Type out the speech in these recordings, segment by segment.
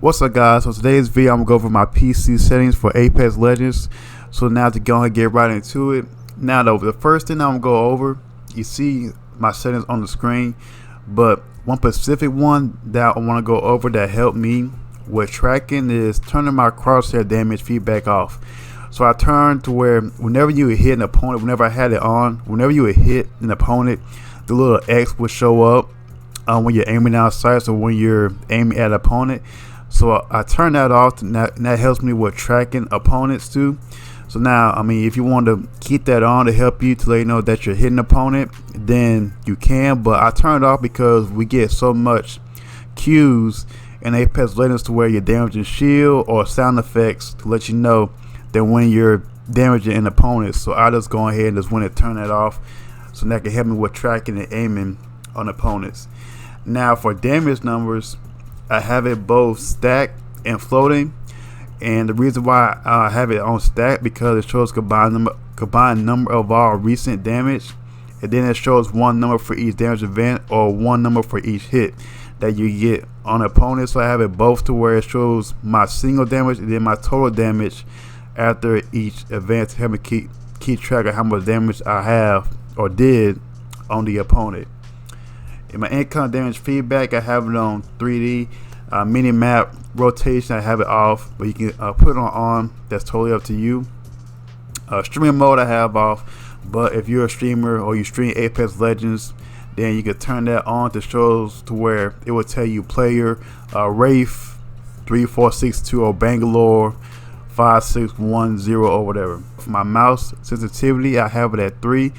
What's up, guys? So today's video, I'm gonna go over my PC settings for Apex Legends. So now to go ahead and get right into it. Now though, the first thing I'm gonna go over, you see my settings on the screen, but one specific one that I want to go over that helped me with tracking is turning my crosshair damage feedback off. So I turned to where whenever you would hit an opponent, whenever I had it on, whenever you would hit an opponent, the little X would show up when you're aiming down sights or when you're aiming at an opponent. So I turned that off, and that helps me with tracking opponents too. So now, I mean, if you want to keep that on to help you to let you know that you're hitting an opponent, then you can. But I turned it off because we get so much cues in Apex Legends to where you're damaging shield or sound effects to let you know that when you're damaging an opponent. So I just go ahead and just want to turn that off, so that can help me with tracking and aiming on opponents. Now for damage numbers, I have it both stacked and floating, and the reason why I have it on stack because it shows combined number of all recent damage, and then it shows one number for each damage event or one number for each hit that you get on opponent. So I have it both to where it shows my single damage and then my total damage after each event to help me keep track of how much damage I have or did on the opponent. In my income damage feedback, I have it on 3D. Mini map rotation, I have it off, but you can put it on. That's totally up to you. Streaming mode I have off, but if you're a streamer or you stream Apex Legends, then you can turn that on to shows to where it will tell you player Wraith 3462 or Bangalore 5610 or whatever. For my mouse sensitivity, I have it at 3.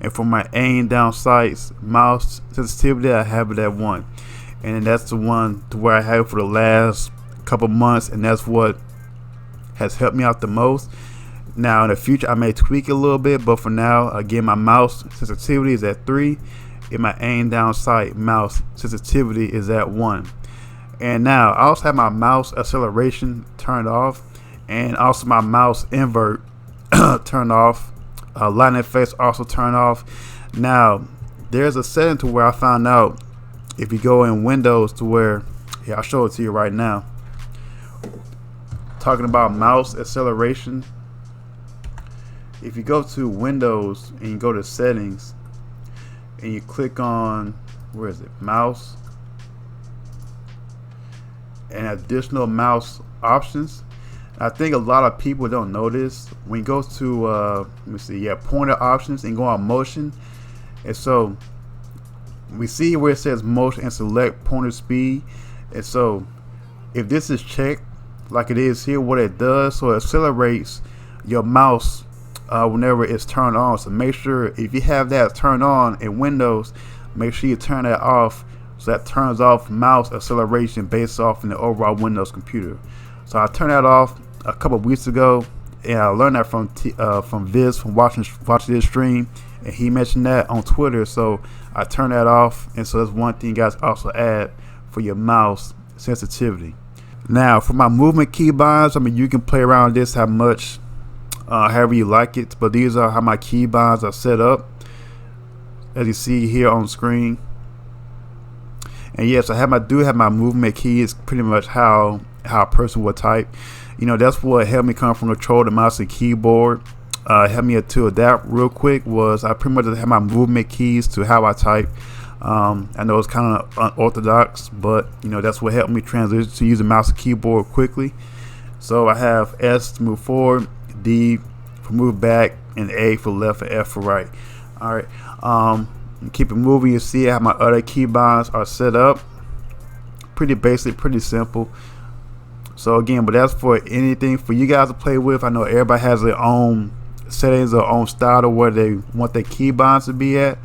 And for my aim down sights mouse sensitivity, I have it at 1. And that's the one to where I have it for the last couple months, and that's what has helped me out the most. Now in the future I may tweak it a little bit, but for now, again, my mouse sensitivity is at 3 and my aim down sight mouse sensitivity is at 1. And now I also have my mouse acceleration turned off, and also my mouse invert turned off. Light effects also turned off. Now there's a setting to where I found out, if you go in Windows to where, yeah, I'll show it to you right now. Talking about mouse acceleration, if you go to Windows and you go to settings and you click on, where is it, mouse and additional mouse options. I think a lot of people don't know this. When you go to let me see, yeah, pointer options and go on motion, and so we see where it says motion and select pointer speed. And so if this is checked like it is here, what it does, so it accelerates your mouse whenever it's turned on. So make sure if you have that turned on in Windows, make sure you turn that off, so that turns off mouse acceleration based off in the overall Windows computer. So I turned that off a couple of weeks ago, and I learned that from Viz, from watching this stream, and he mentioned that on Twitter. So I turned that off, and so that's one thing you guys also add for your mouse sensitivity. Now for my movement keybinds, I mean, you can play around this how much, however you like it, but these are how my keybinds are set up, as you see here on screen. And yes, I do have my movement keys, pretty much how a person would type. You know, that's what helped me come from control the mouse and keyboard. Helped me to adapt real quick was I pretty much have my movement keys to how I type. I know it's kind of unorthodox, but you know, that's what helped me transition to using mouse and keyboard quickly. So I have S to move forward, D for move back, and A for left, and F for right. All right. Keep it moving. You see how my other keybinds are set up. Pretty basic, pretty simple. So again, but that's for anything for you guys to play with. I know everybody has their own settings, their own style of where they want their keybinds to be at,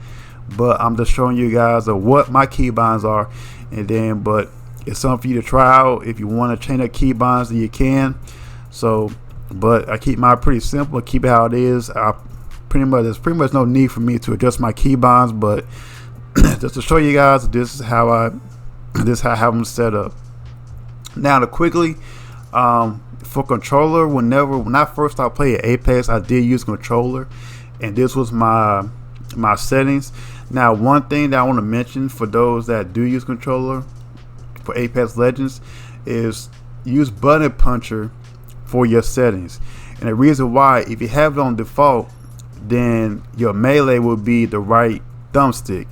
but I'm just showing you guys of what my keybinds are. And then, but it's something for you to try out. If you want to change the keybinds, then you can. So, but I keep mine pretty simple, keep it how it is. There's pretty much no need for me to adjust my keybinds, but just to show you guys, this is how I have them set up. Now to quickly, for controller, when I first started playing Apex, I did use controller, and this was my settings. Now one thing that I want to mention for those that do use controller for Apex Legends is use button puncher for your settings. And the reason why, if you have it on default, then your melee will be the right thumbstick.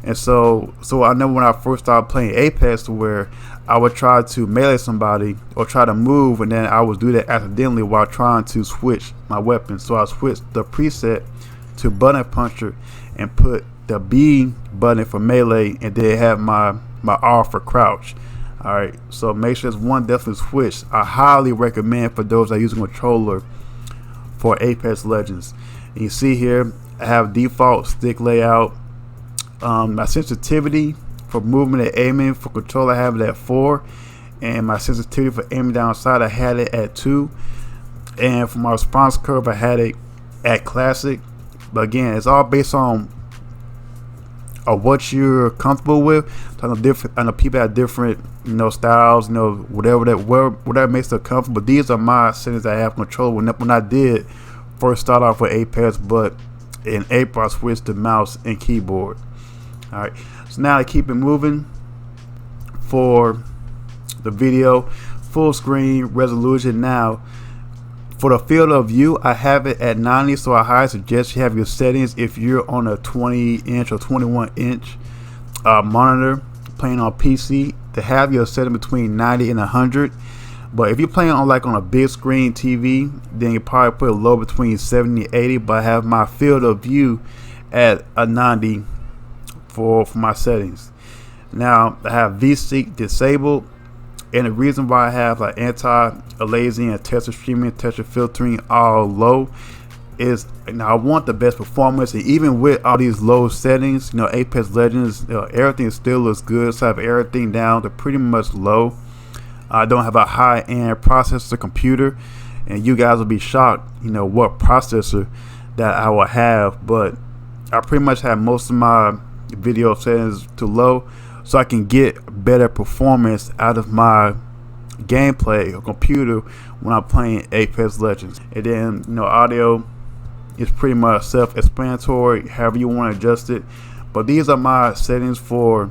And so I know when I first started playing Apex, where I would try to melee somebody or try to move, and then I would do that accidentally while trying to switch my weapon. So I switched the preset to button puncher and put the B button for melee, and then have my R for crouch. Alright, so make sure it's one definitely switch. I highly recommend for those that use a controller for Apex Legends. And you see here, I have default stick layout. My sensitivity for movement and aiming for controller, I have it at 4, and my sensitivity for aiming down sight, I had it at 2, and for my response curve, I had it at classic. But again, it's all based on what you're comfortable with. I know people have different, styles, whatever makes them comfortable. But these are my settings I have control when I did first start off with Apex, but in April I switched to mouse and keyboard. Alright, so now to keep it moving for the video, full screen resolution. Now for the field of view, I have it at 90, so I highly suggest you have your settings if you're on a 20-inch or 21-inch monitor playing on PC, to have your setting between 90 and 100. But if you're playing on a big screen TV, then you probably put it low between 70 and 80. But I have my field of view at a 90 for my settings. Now I have VSync disabled, and the reason why I have anti-aliasing and texture streaming, texture filtering all low is, I want the best performance. And even with all these low settings, Apex Legends, everything still looks good. So I have everything down to pretty much low. I don't have a high-end processor computer, and you guys will be shocked, what processor that I will have. But I pretty much have most of my video settings to low, so I can get better performance out of my gameplay or computer when I'm playing Apex Legends. And then audio is pretty much self-explanatory, however you want to adjust it. But these are my settings for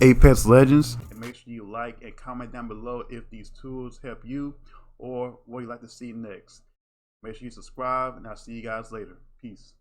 Apex Legends. And make sure you like and comment down below if these tools help you or what you'd like to see next. Make sure you subscribe, and I'll see you guys later. Peace.